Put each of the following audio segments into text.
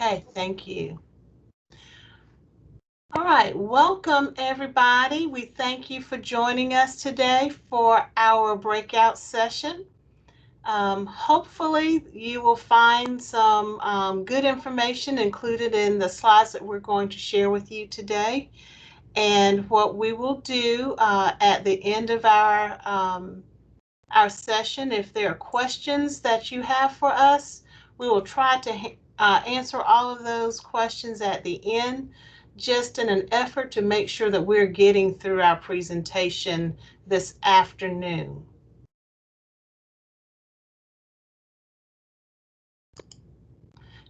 Okay, thank you. All right, welcome everybody. We thank you for joining us today for our breakout session. Hopefully you will find some good information included in the slides that we're going to share with you today. And what we will do at the end of our session, if there are questions that you have for us, we will try to answer all of those questions at the end, just in an effort to make sure that we're getting through our presentation this afternoon.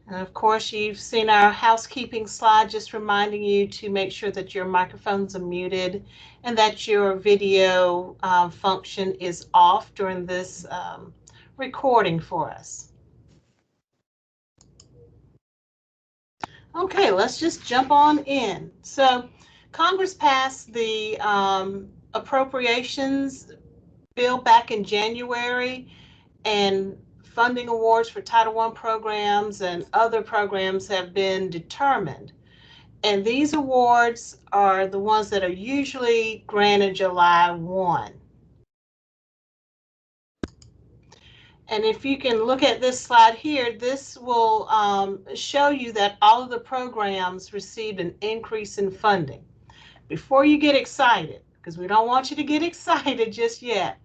And of course, you've seen our housekeeping slide just reminding you to make sure that your microphones are muted and that your video function is off during this recording for us. Okay, let's just jump on in. So Congress passed the appropriations bill back in January, and funding awards for Title I programs and other programs have been determined. And these awards are the ones that are usually granted July 1. And if you can look at this slide here, this will show you that all of the programs received an increase in funding. Before you get excited, because we don't want you to get excited just yet,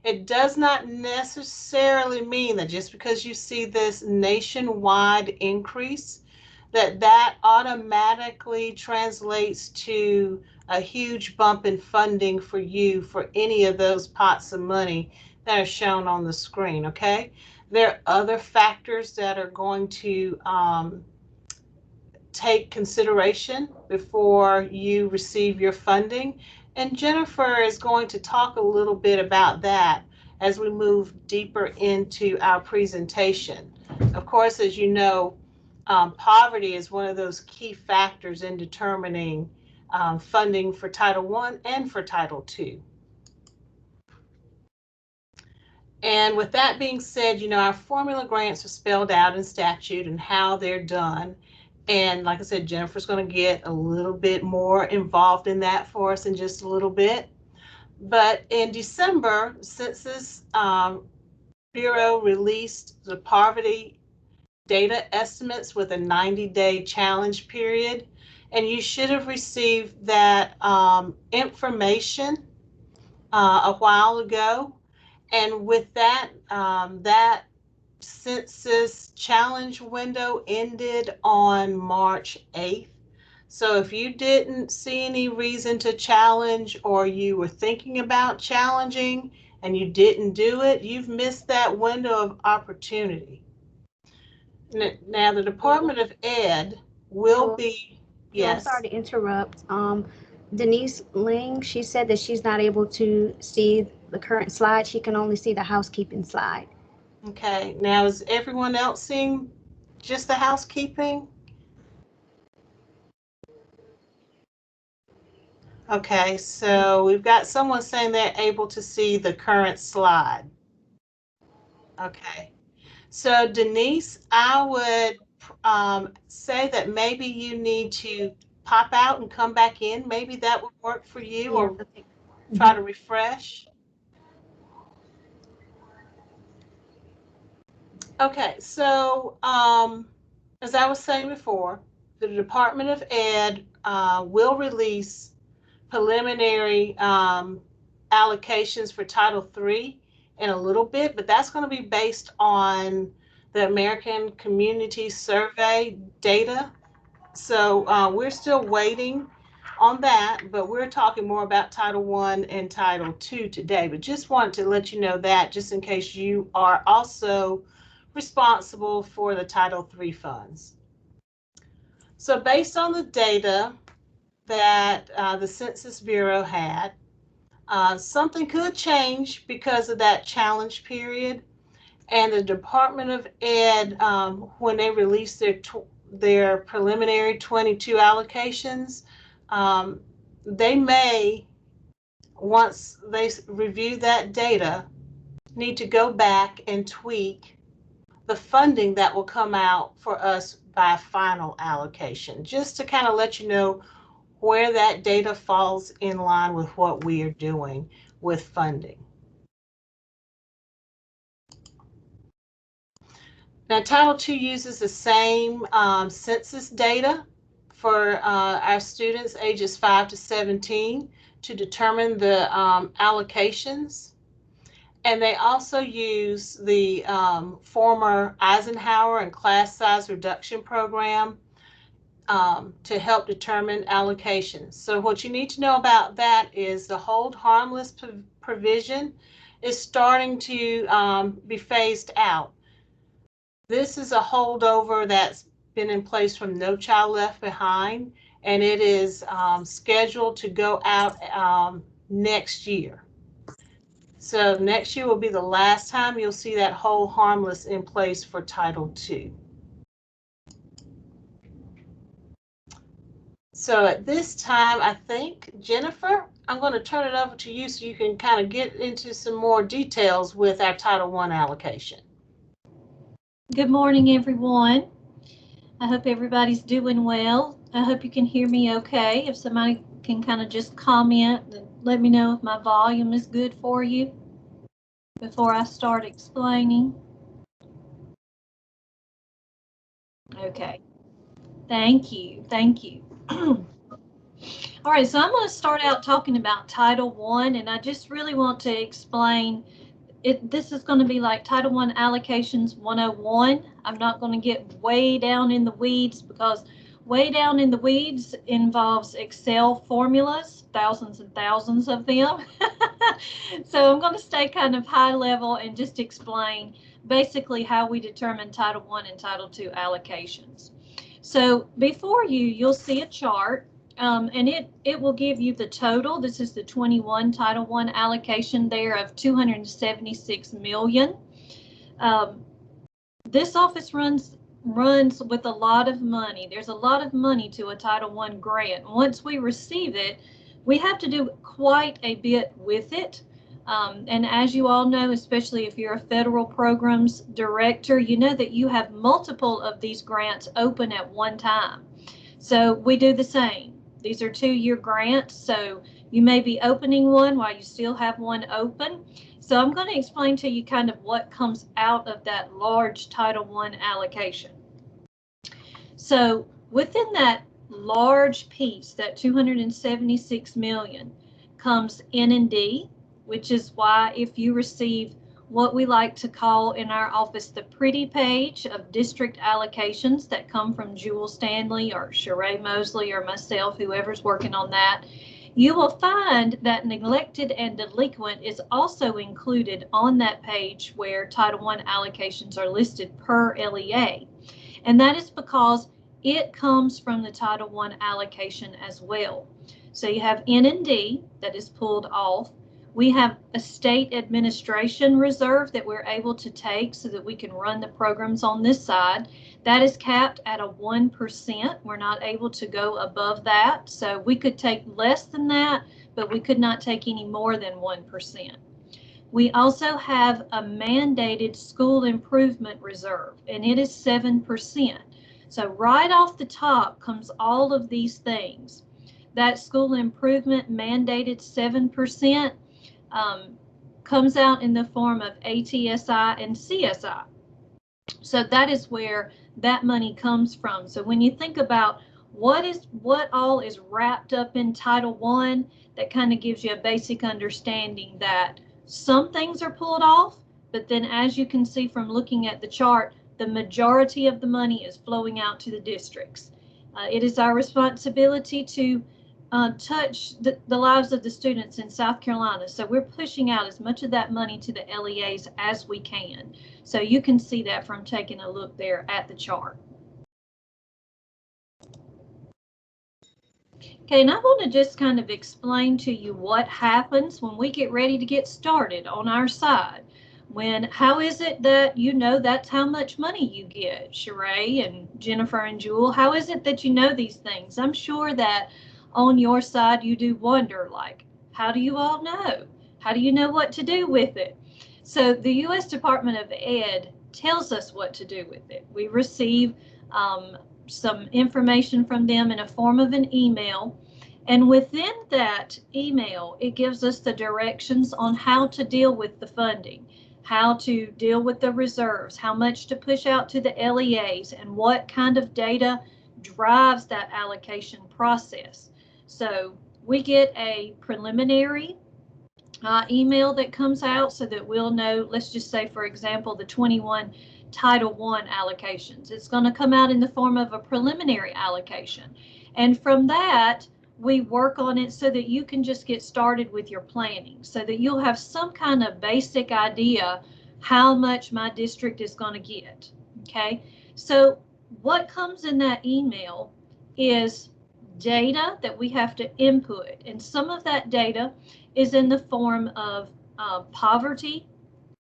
it does not necessarily mean that just because you see this nationwide increase, that automatically translates to a huge bump in funding for you for any of those pots of money that are shown on the screen, okay? There are other factors that are going to take consideration before you receive your funding. And Jennifer is going to talk a little bit about that as we move deeper into our presentation. Of course, as you know, poverty is one of those key factors in determining funding for Title I and for Title II. And with that being said, you know, our formula grants are spelled out in statute and how they're done. And like I said, Jennifer's going to get a little bit more involved in that for us in just a little bit. But in December, Census Bureau released the poverty data estimates with a 90-day challenge period. And you should have received that information a while ago. And with that, that census challenge window ended on March 8th. So if you didn't see any reason to challenge, or you were thinking about challenging and you didn't do it, you've missed that window of opportunity. Now the Department of Ed will be, yes. I'm sorry to interrupt. Denise Ling, she said that she's not able to see the current slide. She can only see the housekeeping slide. Okay, now is everyone else seeing just the housekeeping? Okay, so we've got someone saying they're able to see the current slide. Okay, so Denise, I would say that maybe you need to pop out and come back in. Maybe that would work for you, or try to refresh. Okay, so as I was saying before, the Department of Ed will release preliminary allocations for Title III in a little bit, but that's going to be based on the American Community Survey data. So we're still waiting on that, but we're talking more about Title I and Title II today. But just wanted to let you know that, just in case you are also responsible for the Title III funds. So based on the data that the Census Bureau had, something could change because of that challenge period. And the Department of Ed, when they release their preliminary 22 allocations, they may, once they review that data, need to go back and tweak the funding that will come out for us by a final allocation, just to kind of let you know where that data falls in line with what we are doing with funding. Now, Title II uses the same census data for our students ages 5 to 17 to determine the allocations. And they also use the former Eisenhower and class size reduction program to help determine allocations. So what you need to know about that is the hold harmless provision is starting to be phased out. This is a holdover that's been in place from No Child Left Behind, and it is scheduled to go out next year. So next year will be the last time you'll see that hold harmless in place for Title II. So at this time, I think, Jennifer, I'm going to turn it over to you so you can kind of get into some more details with our Title I allocation. Good morning, everyone. I hope everybody's doing well. I hope you can hear me okay. If somebody can kind of just comment and let me know if my volume is good for you before I start explaining. Okay. Thank you. Thank you. All right, so I'm going to start out talking about Title I, and I just really want to explain this is going to be like Title I Allocations 101. I'm not going to get way down in the weeds because way down in the weeds involves Excel formulas, thousands and thousands of them. So I'm going to stay kind of high level and just explain basically how we determine Title I and Title II allocations. So before you'll see a chart. And it will give you the total. This is the 21 Title I allocation there of $276 million. This office runs with a lot of money. There's a lot of money to a Title I grant. Once we receive it, we have to do quite a bit with it. And as you all know, especially if you're a federal programs director, you know that you have multiple of these grants open at one time. So we do the same. These are 2-year grants, so you may be opening one while you still have one open. So I'm going to explain to you kind of what comes out of that large Title I allocation. So within that large piece, that $276 million, comes N&D, which is why if you receive what we like to call in our office the pretty page of district allocations that come from Jewel Stanley or Sheree Mosley or myself, whoever's working on that, you will find that neglected and delinquent is also included on that page where Title I allocations are listed per LEA. And that is because it comes from the Title I allocation as well. So you have N&D that is pulled off. We have a state administration reserve that we're able to take so that we can run the programs on this side. That is capped at a 1%. We're not able to go above that. So we could take less than that, but we could not take any more than 1%. We also have a mandated school improvement reserve, and it is 7%. So right off the top comes all of these things. That school improvement mandated 7%. Comes out in the form of ATSI and CSI. So that is where that money comes from. So when you think about what all is wrapped up in Title I, that kind of gives you a basic understanding that some things are pulled off, but then as you can see from looking at the chart, the majority of the money is flowing out to the districts. It is our responsibility to touch the lives of the students in South Carolina. So we're pushing out as much of that money to the LEAs as we can. So you can see that from taking a look there at the chart. Okay, and I want to just kind of explain to you what happens when we get ready to get started on our side. How is it that you know that's how much money you get, Sheree and Jennifer and Jewel? How is it that you know these things? I'm sure that on your side, you do wonder, like, how do you all know? How do you know what to do with it? So the U.S. Department of Ed tells us what to do with it. We receive some information from them in a form of an email. And within that email, it gives us the directions on how to deal with the funding, how to deal with the reserves, how much to push out to the LEAs, and what kind of data drives that allocation process. So we get a preliminary email that comes out so that we'll know, let's just say, for example, the 21 Title I allocations. It's going to come out in the form of a preliminary allocation. And from that, we work on it so that you can just get started with your planning, so that you'll have some kind of basic idea how much my district is going to get. Okay, so what comes in that email is data that we have to input, and some of that data is in the form of poverty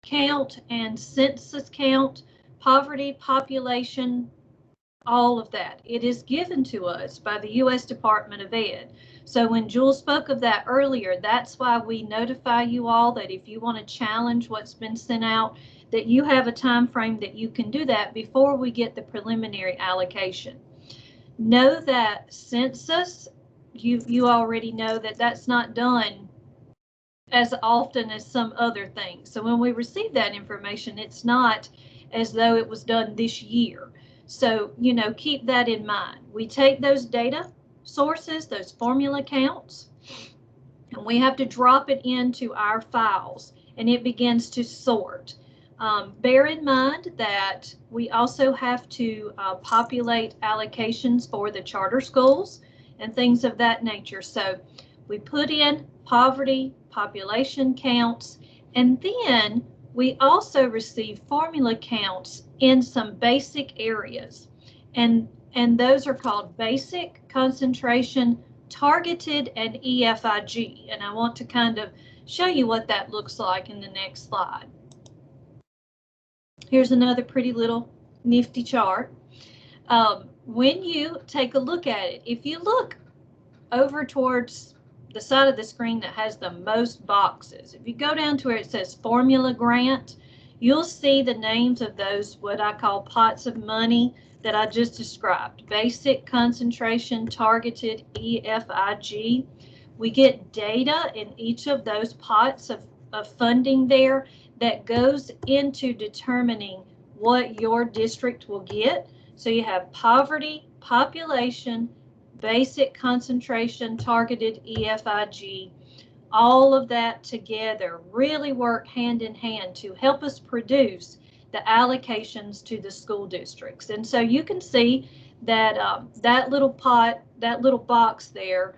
count and census count, poverty, population, all of that. It is given to us by the U.S. Department of Ed. So when Jules spoke of that earlier, that's why we notify you all that if you want to challenge what's been sent out, that you have a time frame that you can do that before we get the preliminary allocation. Know that census, you already know that that's not done as often as some other things. So when we receive that information, it's not as though it was done this year. So, you know, keep that in mind. We take those data sources, those formula counts, and we have to drop it into our files, and it begins to sort. Bear in mind that we also have to populate allocations for the charter schools and things of that nature. So we put in poverty, population counts, and then we also receive formula counts in some basic areas. And those are called basic, concentration, targeted, and EFIG. And I want to kind of show you what that looks like in the next slide. Here's another pretty little nifty chart. When you take a look at it, if you look over towards the side of the screen that has the most boxes, if you go down to where it says formula grant, you'll see the names of those, what I call pots of money that I just described: basic, concentration, targeted, EFIG. We get data in each of those pots of funding there that goes into determining what your district will get. So you have poverty, population, basic, concentration, targeted, EFIG. All of that together really work hand in hand to help us produce the allocations to the school districts. And so you can see that that little pot, that little box there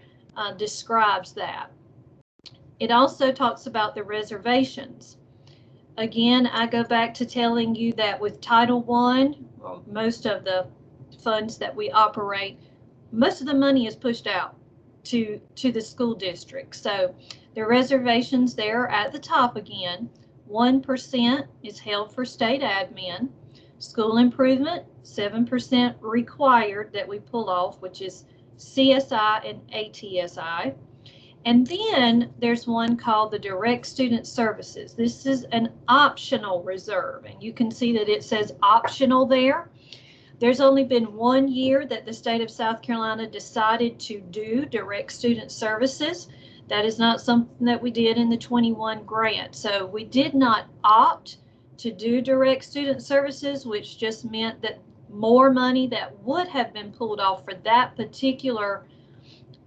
describes that. It also talks about the reservations. Again, I go back to telling you that with Title I, well, most of the funds that we operate, most of the money is pushed out to the school district. So the reservations there at the top again, 1% is held for state admin, school improvement, 7% required that we pull off, which is CSI and ATSI. And then there's one called the direct student services. This is an optional reserve, and you can see that it says optional there. There's only been 1 year that the state of South Carolina decided to do direct student services. That is not something that we did in the 21 grant. So we did not opt to do direct student services, which just meant that more money that would have been pulled off for that particular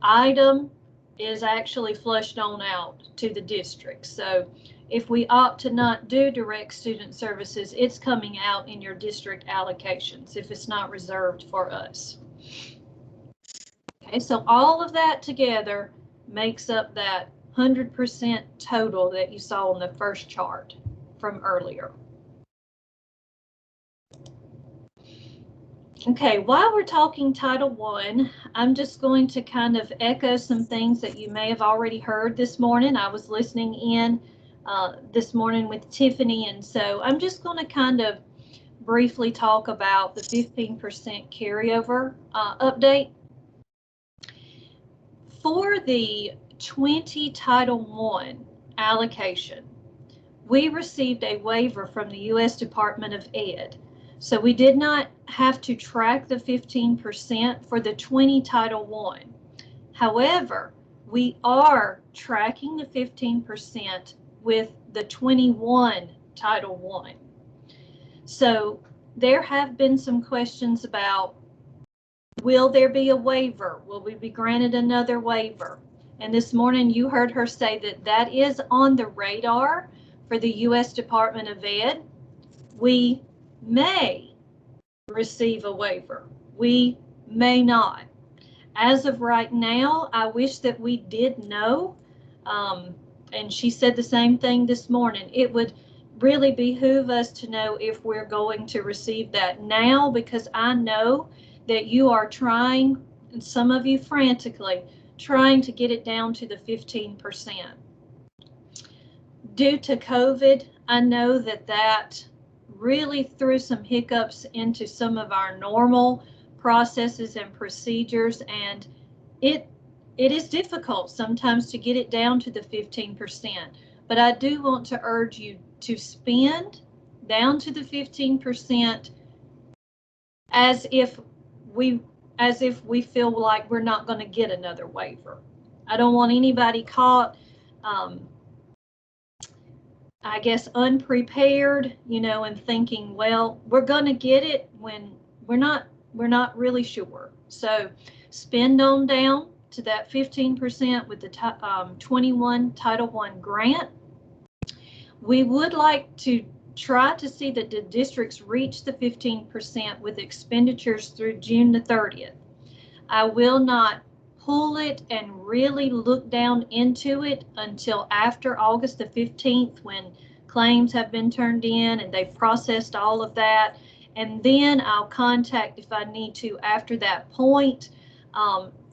item is actually flushed on out to the district. So if we opt to not do direct student services, it's coming out in your district allocations if it's not reserved for us. Okay, so all of that together makes up that 100% total that you saw on the first chart from earlier. Okay, while we're talking Title I, I'm just going to kind of echo some things that you may have already heard this morning. I was listening in this morning with Tiffany, and so I'm just going to kind of briefly talk about the 15% carryover update. For the 20 Title I allocation, we received a waiver from the U.S. Department of Ed So we did not have to track the 15% for the 20 Title I. However, we are tracking the 15% with the 21 Title I. So there have been some questions about, will there be a waiver? Will we be granted another waiver? And this morning you heard her say that that is on the radar for the U.S. Department of Ed. We may receive a waiver. We may not. As of right now, I wish that we did know. And she said the same thing this morning. It would really behoove us to know if we're going to receive that now, because I know that you are trying, and some of you frantically, trying to get it down to the 15%. Due to COVID, I know that that really threw some hiccups into some of our normal processes and procedures, and it is difficult sometimes to get it down to the 15%. But I do want to urge you to spend down to the 15% as if we feel like we're not going to get another waiver. I don't want anybody caught, I guess, unprepared, and thinking, well, we're going to get it when we're not really sure. So spend on down to that 15% with the 21 Title I grant. We would like to try to see that the districts reach the 15% with expenditures through June the 30th. I will not pull it and really look down into it until after August the 15th, when claims have been turned in and they've processed all of that. And then I'll contact if I need to after that point.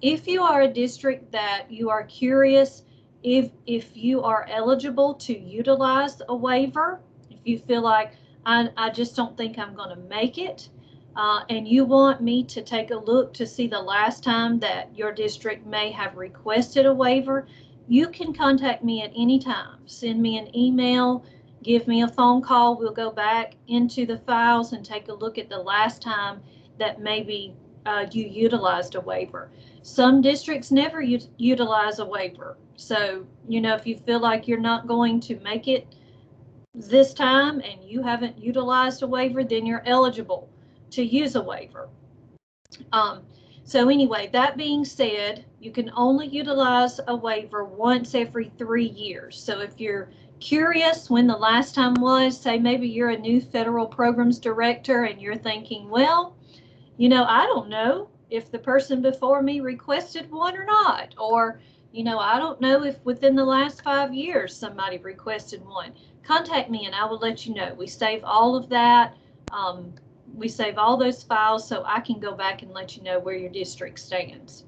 If you are a district that you are curious if you are eligible to utilize a waiver, if you feel like I just don't think I'm going to make it, and you want me to take a look to see the last time that your district may have requested a waiver, you can contact me at any time. Send me an email, give me a phone call. We'll go back into the files and take a look at the last time that maybe you utilized a waiver. Some districts never utilize a waiver. So, if you feel like you're not going to make it this time and you haven't utilized a waiver, then you're eligible to use a waiver. So anyway, that being said, you can only utilize a waiver once every 3 years. So if you're curious when the last time was, say maybe you're a new federal programs director and you're thinking, well, I don't know if the person before me requested one or not, or, I don't know if within the last 5 years somebody requested one. Contact me and I will let you know. We save all of that. We save all those files so I can go back and let you know where your district stands.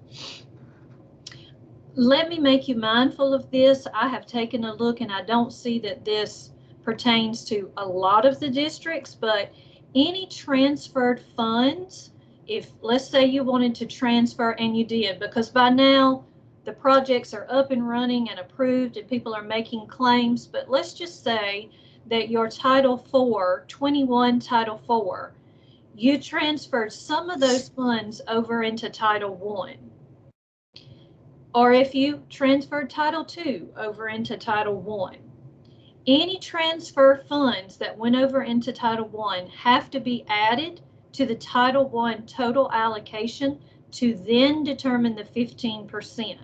Let me make you mindful of this. I have taken a look and I don't see that this pertains to a lot of the districts, but any transferred funds, if let's say you wanted to transfer and you did, because by now the projects are up and running and approved and people are making claims, but let's just say that your Title IV, 21 Title IV, you transferred some of those funds over into Title I. Or if you transferred Title II over into Title I. Any transfer funds that went over into Title I have to be added to the Title I total allocation to then determine the 15%.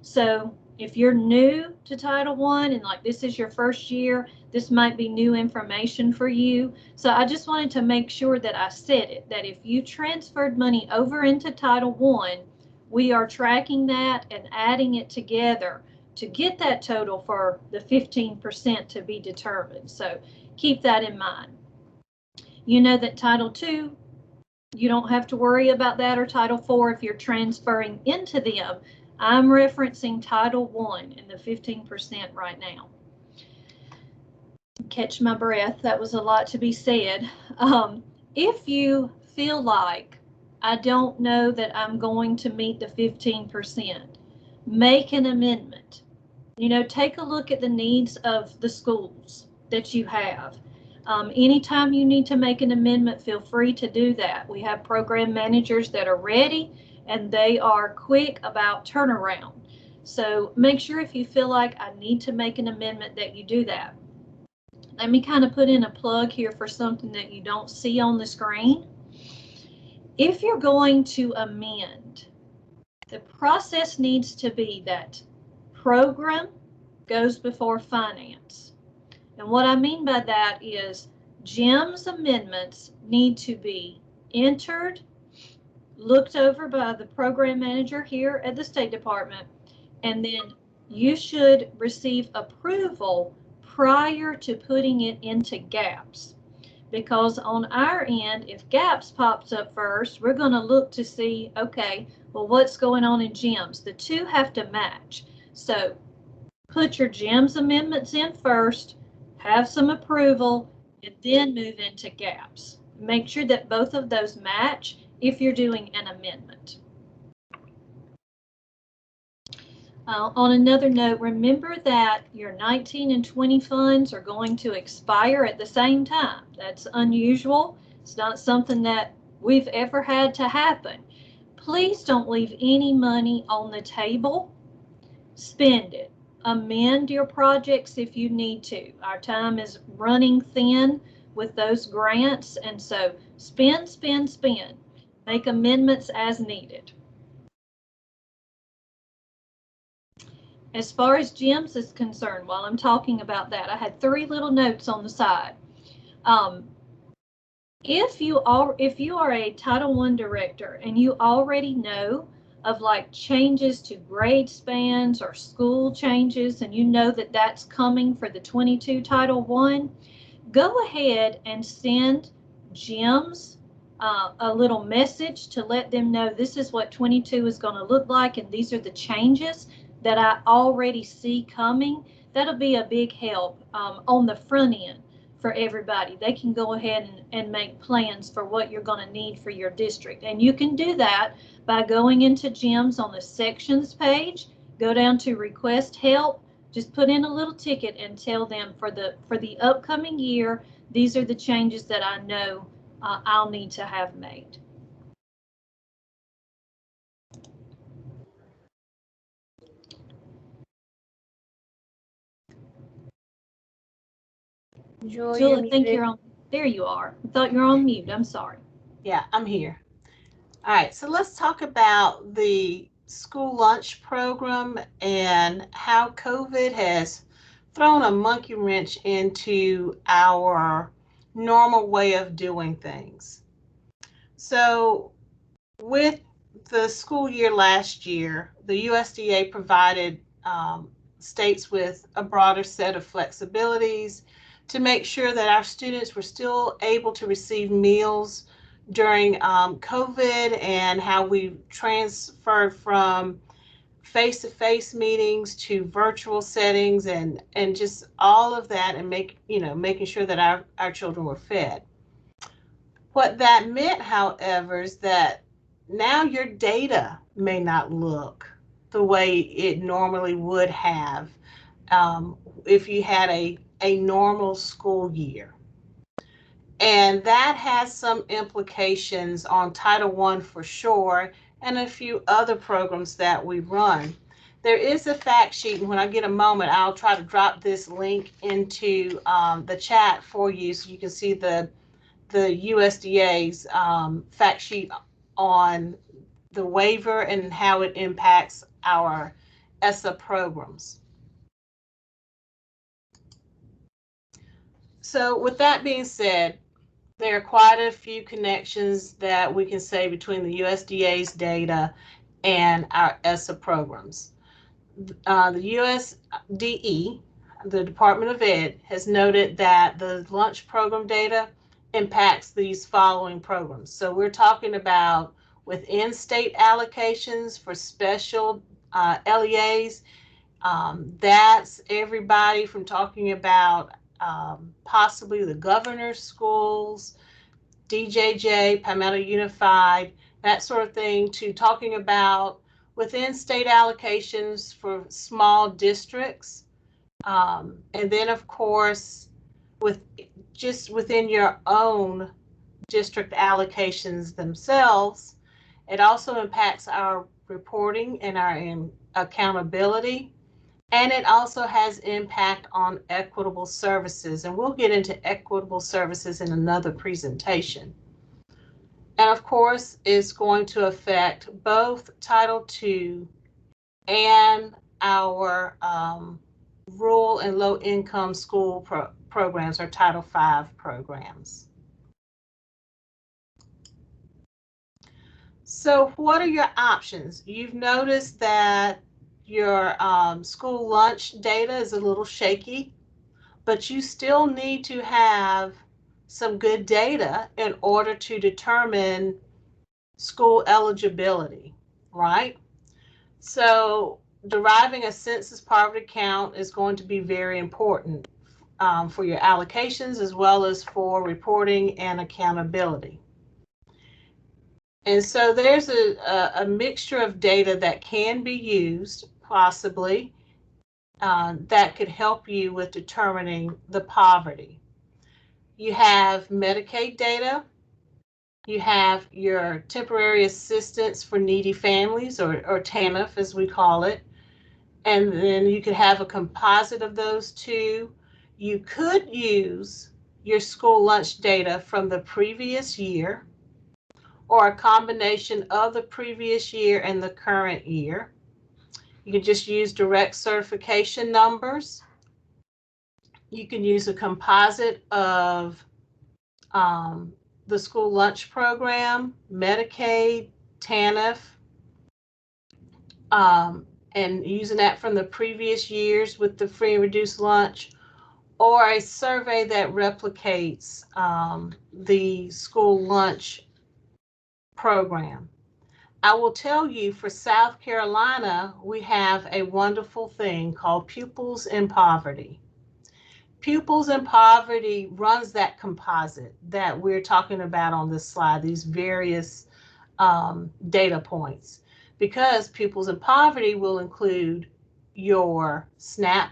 So if you're new to Title I and like this is your first year, this might be new information for you. So I just wanted to make sure that I said it, that if you transferred money over into Title I, we are tracking that and adding it together to get that total for the 15% to be determined. So keep that in mind. You know that Title II, you don't have to worry about that, or Title IV if you're transferring into them. I'm referencing Title I and the 15% right now. Catch my breath. That was a lot to be said. If you feel like I don't know that I'm going to meet the 15%, make an amendment. Take a look at the needs of the schools that you have. Anytime you need to make an amendment, feel free to do that. We have program managers that are ready and they are quick about turnaround. So make sure if you feel like I need to make an amendment that you do that. Let me kind of put in a plug here for something that you don't see on the screen. If you're going to amend, the process needs to be that program goes before finance. And what I mean by that is Jim's amendments need to be entered, looked over by the program manager here at the State Department, and then you should receive approval prior to putting it into GAPS. Because on our end, if GAPS pops up first, we're going to look to see, okay, well, what's going on in Jim's? The two have to match. So put your Jim's amendments in first, have some approval, and then move into GAPS. Make sure that both of those match if you're doing an amendment. On another note, remember that your 19 and 20 funds are going to expire at the same time. That's unusual. It's not something that we've ever had to happen. Please don't leave any money on the table. Spend it. Amend your projects if you need to. Our time is running thin with those grants, and so spend, spend, spend. Make amendments as needed. As far as Jim's is concerned, while I'm talking about that, I had 3 little notes on the side. If you are a Title I director and you already know of like changes to grade spans or school changes, and you know that that's coming for the 22 Title I, go ahead and send Jim's a little message to let them know this is what 22 is going to look like, and these are the changes that I already see coming. That'll be a big help on the front end for everybody. They can go ahead and make plans for what you're going to need for your district. And you can do that by going into Jim's on the sections page, go down to request help, just put in a little ticket and tell them for the upcoming year, these are the changes that I know I'll need to have made. Jewel, I think you're on. There you are. I thought you were on mute. I'm sorry. Yeah, I'm here. All right, so let's talk about the school lunch program and how COVID has thrown a monkey wrench into our normal way of doing things. So with the school year last year, the USDA provided states with a broader set of flexibilities to make sure that our students were still able to receive meals during COVID, and how we transferred from face-to-face meetings to virtual settings, and just all of that, and making sure that our children were fed. What that meant, however, is that now your data may not look the way it normally would have if you had a normal school year. And that has some implications on Title I for sure, and a few other programs that we run. There is a fact sheet, and when I get a moment, I'll try to drop this link into the chat for you so you can see the USDA's fact sheet on the waiver and how it impacts our ESSA programs. So with that being said, there are quite a few connections that we can say between the USDA's data and our ESSA programs. The USDE, the Department of Ed, has noted that the lunch program data impacts these following programs. So we're talking about within state allocations for special LEAs. That's everybody from talking about possibly the governor's schools, DJJ, Palmetto Unified, that sort of thing, to talking about within state allocations for small districts. And then, of course, with just within your own district allocations themselves, it also impacts our reporting and our accountability. And it also has impact on equitable services. And we'll get into equitable services in another presentation. And of course, it's going to affect both Title II and our rural and low income school programs, or Title V programs. So what are your options? You've noticed that your school lunch data is a little shaky, but you still need to have some good data in order to determine school eligibility, right? So deriving a census poverty count is going to be very important for your allocations as well as for reporting and accountability. And so there's a mixture of data that can be used, possibly, that could help you with determining the poverty. You have Medicaid data. You have your temporary assistance for needy families, or TANF as we call it. And then you could have a composite of those two. You could use your school lunch data from the previous year, or a combination of the previous year and the current year. You can just use direct certification numbers. You can use a composite of the school lunch program, Medicaid, TANF, and using that from the previous years with the free and reduced lunch, or a survey that replicates the school lunch program. I will tell you, for South Carolina, we have a wonderful thing called Pupils in Poverty. Pupils in Poverty runs that composite that we're talking about on this slide, these various data points, because Pupils in Poverty will include your SNAP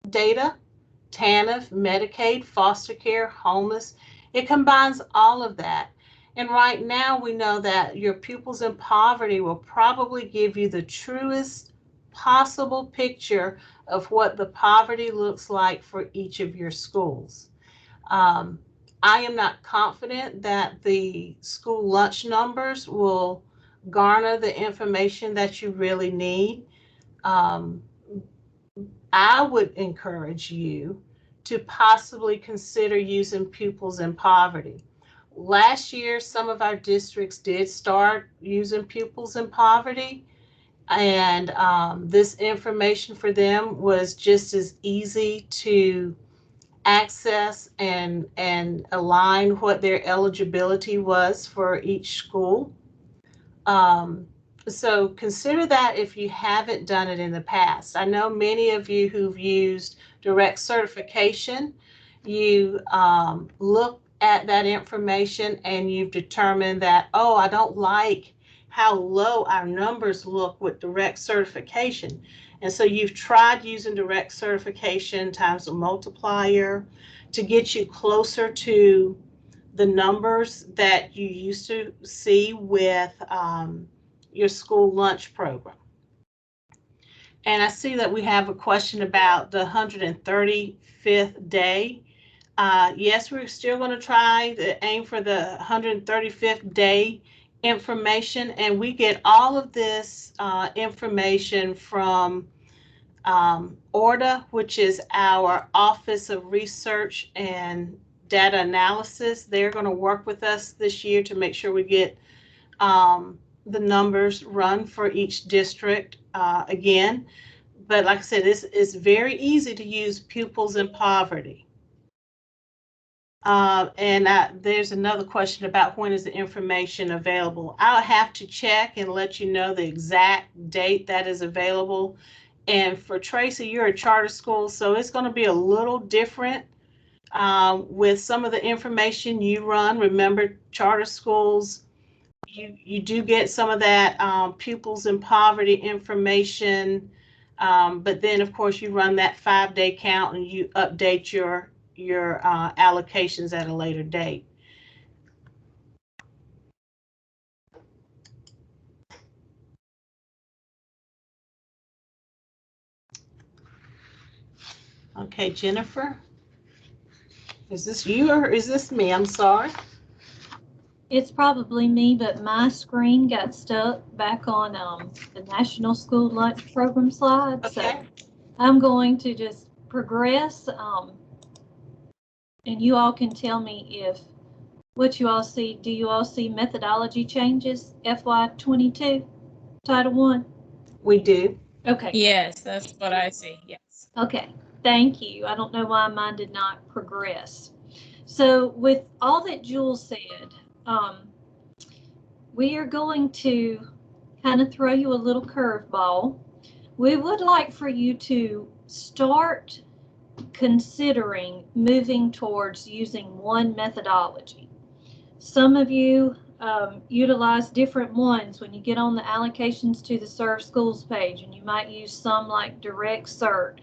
data, TANF, Medicaid, foster care, homeless. It combines all of that. And right now we know that your Pupils in Poverty will probably give you the truest possible picture of what the poverty looks like for each of your schools. I am not confident that the school lunch numbers will garner the information that you really need. I would encourage you to possibly consider using Pupils in Poverty. Last year, some of our districts did start using Pupils in Poverty, and this information for them was just as easy to access and align what their eligibility was for each school. So consider that if you haven't done it in the past. I know many of you who've used direct certification, you look at that information and you've determined that, oh, I don't like how low our numbers look with direct certification. And so you've tried using direct certification times a multiplier to get you closer to the numbers that you used to see with your school lunch program. And I see that we have a question about the 135th day. Yes, we're still going to try to aim for the 135th day information, and we get all of this information from ORDA, which is our Office of Research and Data Analysis. They're going to work with us this year to make sure we get the numbers run for each district again. But like I said, this is very easy to use Pupils in Poverty. There's another question about when is the information available. I'll have to check and let you know the exact date that is available. And for Tracy, you're a charter school, so it's going to be a little different with some of the information you run. Remember, charter schools, you do get some of that Pupils in Poverty information, but then of course you run that 5-day count and you update your your allocations at a later date. Okay, Jennifer, is this you or is this me? I'm sorry. It's probably me, but my screen got stuck back on the National School Lunch Program slide. Okay. So I'm going to just progress, and you all can tell me if what you all see. Do you all see methodology changes FY22 Title I? We do. Okay. Yes, that's what I see. Yes. Okay. Thank you. I don't know why mine did not progress. So with all that Jules said, we are going to kind of throw you a little curveball. We would like for you to start considering moving towards using one methodology. Some of you utilize different ones when you get on the allocations to the Serve Schools page, and you might use some like Direct Cert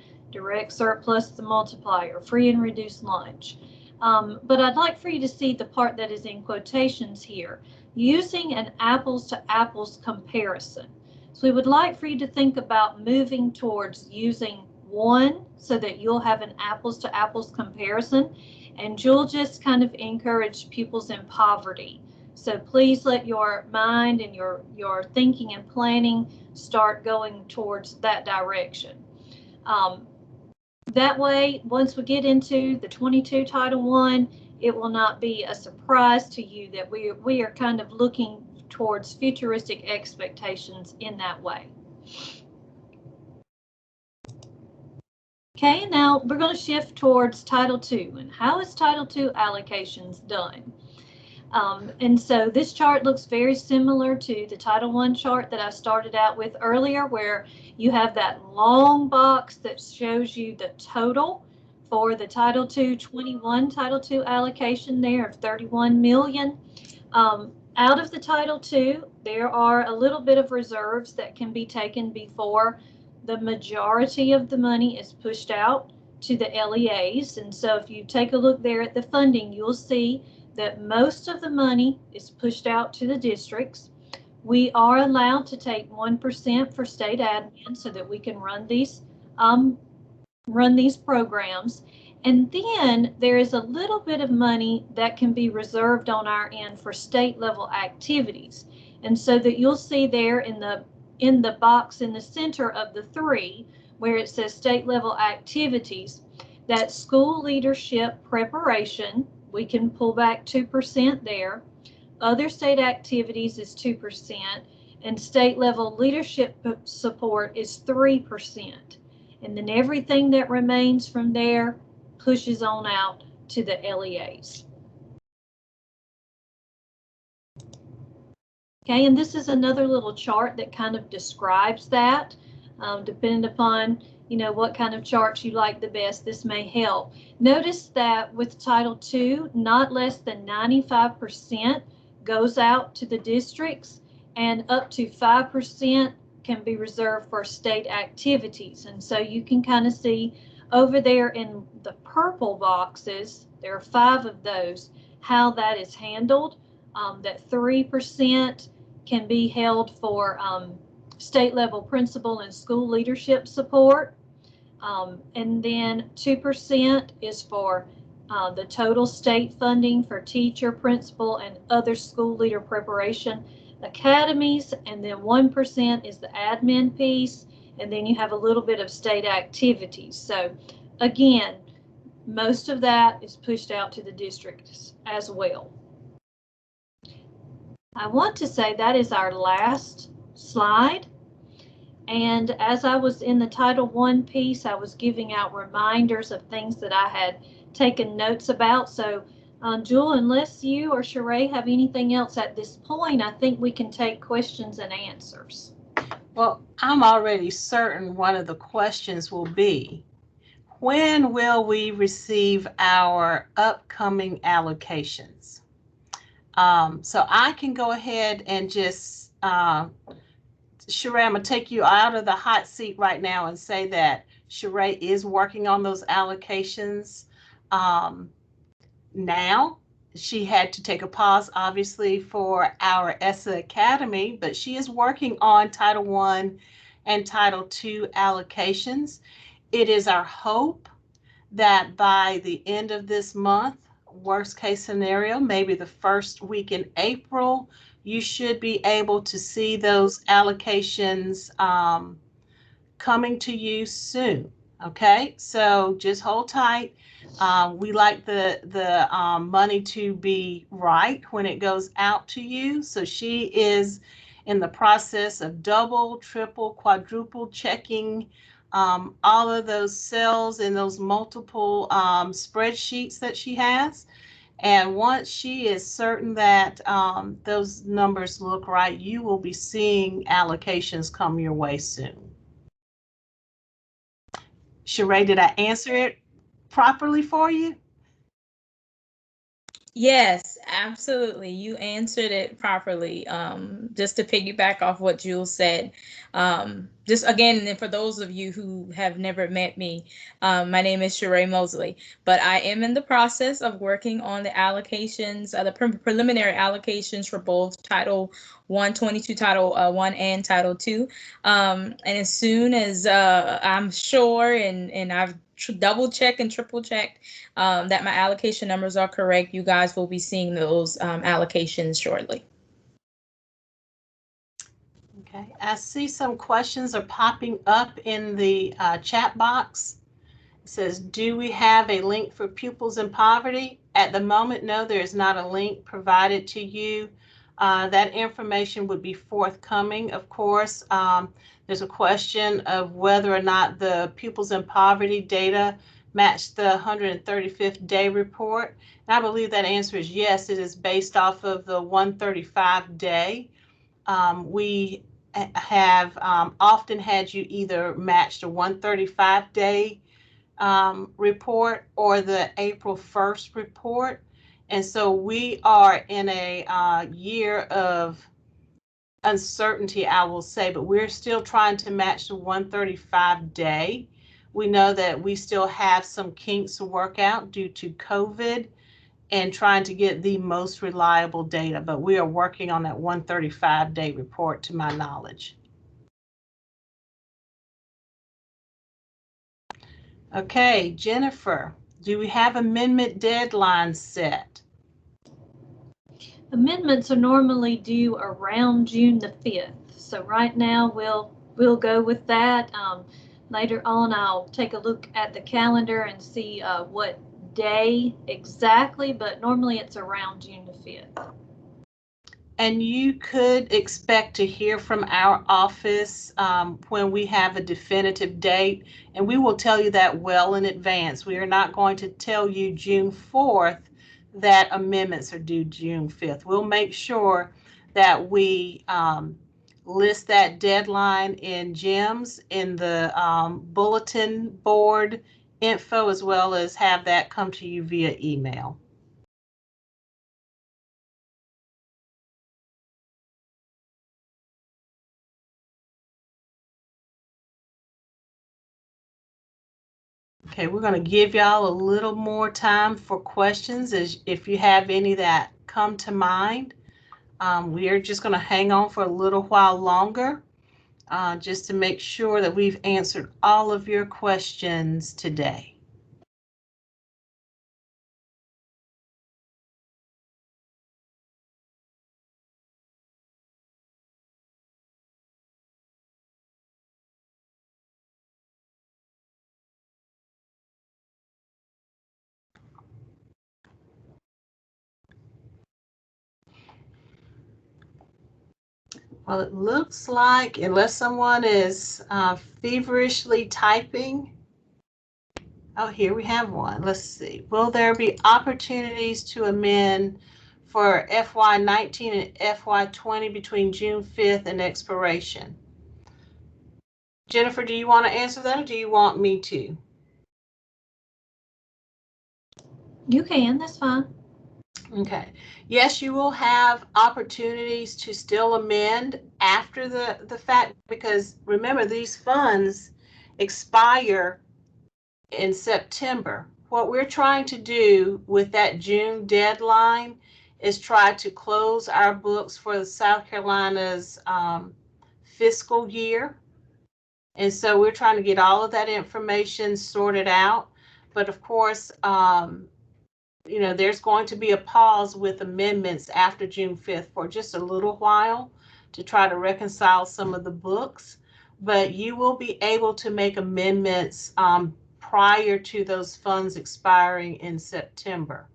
plus the multiplier, free and reduced lunch. But I'd like for you to see the part that is in quotations here, using an apples to apples comparison. So we would like for you to think about moving towards using one so that you'll have an apples to apples comparison, and you'll just kind of encourage pupils in poverty. So please let your mind and your thinking and planning start going towards that direction. That way, once we get into the 22 Title I, it will not be a surprise to you that we are kind of looking towards futuristic expectations in that way. Okay, now we're going to shift towards Title II. And how is Title II allocations done? And so this chart looks very similar to the Title I chart that I started out with earlier, where you have that long box that shows you the total for the Title II 21 Title II allocation there of 31 million. Out of the Title II, there are a little bit of reserves that can be taken before the majority of the money is pushed out to the LEAs. And so if you take a look there at the funding, you'll see that most of the money is pushed out to the districts. We are allowed to take 1% for state admin so that we can run these programs. And then there is a little bit of money that can be reserved on our end for state level activities. And so that you'll see there in the box in the center of the three, where it says state level activities, that school leadership preparation, we can pull back 2% there. Other state activities is 2%, and state level leadership support is 3%. And then everything that remains from there pushes on out to the LEAs. Okay, and this is another little chart that kind of describes that. Depending upon what kind of charts you like the best, this may help. Notice that with Title II, not less than 95% goes out to the districts, and up to 5% can be reserved for state activities. And so you can kind of see over there in the purple boxes, there are 5 of those, how that is handled. That 3% can be held for state level principal and school leadership support. And then 2% is for the total state funding for teacher, principal, and other school leader preparation academies. And then 1% is the admin piece. And then you have a little bit of state activities. So again, most of that is pushed out to the districts as well. I want to say that is our last slide. And as I was in the Title I piece, I was giving out reminders of things that I had taken notes about. So Jewel, unless you or Sheree have anything else at this point, I think we can take questions and answers. Well, I'm already certain one of the questions will be, when will we receive our upcoming allocations? So I can go ahead and just, Sheree, I'm going to take you out of the hot seat right now and say that Sheree is working on those allocations. Now, she had to take a pause, obviously, for our ESSA Academy, but she is working on Title I and Title II allocations. It is our hope that by the end of this month, worst case scenario, maybe the first week in April, you should be able to see those allocations coming to you soon. Okay, so just hold tight. We like the money to be right when it goes out to you. So she is in the process of double, triple, quadruple checking all of those cells in those multiple spreadsheets that she has. And once she is certain that those numbers look right, you will be seeing allocations come your way soon. Sheree, did I answer it properly for you? Yes, absolutely. You answered it properly. Just to piggyback off what Jules said, just again, and for those of you who have never met me, my name is Sheree Mosley, but I am in the process of working on the allocations, the preliminary allocations for both Title 122, Title 1 and Title 2. And as soon as I'm sure and I've double checked and triple checked that my allocation numbers are correct, you guys will be seeing those allocations shortly. Okay, I see some questions are popping up in the chat box. It says, do we have a link for pupils in poverty? At the moment, no, there is not a link provided to you. That information would be forthcoming, of course. There's a question of whether or not the pupils in poverty data match the 135th day report. And I believe that answer is yes, it is based off of the 135 day. We have often had you either match the 135 day report or the April 1st report. And so we are in a year of uncertainty, I will say, but we're still trying to match the 135 day. We know that we still have some kinks to work out due to COVID and trying to get the most reliable data, but we are working on that 135 day report to my knowledge. Okay, Jennifer, do we have amendment deadlines set? Amendments are normally due around June the 5th. So right now we'll go with that. Later on, I'll take a look at the calendar and see what day exactly, but normally it's around June the 5th. And you could expect to hear from our office when we have a definitive date, and we will tell you that well in advance. We are not going to tell you June 4th that amendments are due June 5th. We'll make sure that we list that deadline in GEMS in the bulletin board info, as well as have that come to you via email. Okay, we're going to give y'all a little more time for questions as if you have any that come to mind. We are just going to hang on for a little while longer just to make sure that we've answered all of your questions today. Well, it looks like, unless someone is feverishly typing. Oh, here we have one. Let's see. Will there be opportunities to amend for FY19 and FY20 between June 5th and expiration? Jennifer, do you want to answer that, or do you want me to? You can, that's fine. Okay. Yes, you will have opportunities to still amend after the fact, because remember, these funds expire in September. what we're trying to do with that June deadline is try to close our books for the South Carolina's fiscal year. And so we're trying to get all of that information sorted out. But of course, you know, there's going to be a pause with amendments after June 5th for just a little while to try to reconcile some of the books. But you will be able to make amendments prior to those funds expiring in September.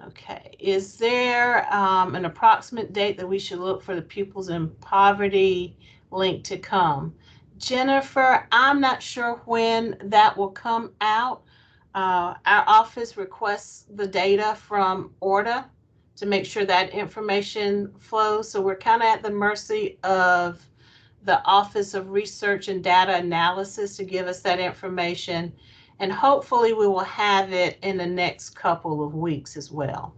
Okay, is there an approximate date that we should look for the pupils in poverty link to come? Jennifer, I'm not sure when that will come out. Our office requests the data from ORDA to make sure that information flows. So we're kind of at the mercy of the Office of Research and Data Analysis to give us that information. And hopefully we will have it in the next couple of weeks as well.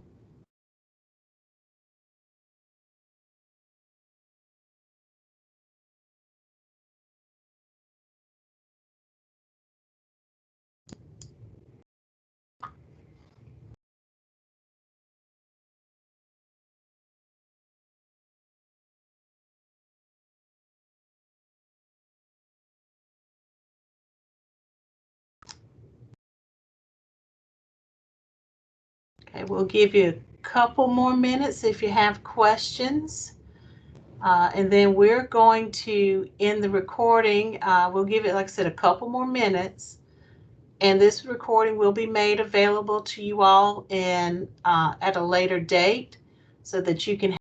Okay, we'll give you a couple more minutes if you have questions. And then we're going to end the recording. We'll give it, like I said, a couple more minutes. And this recording will be made available to you all at a later date so that you can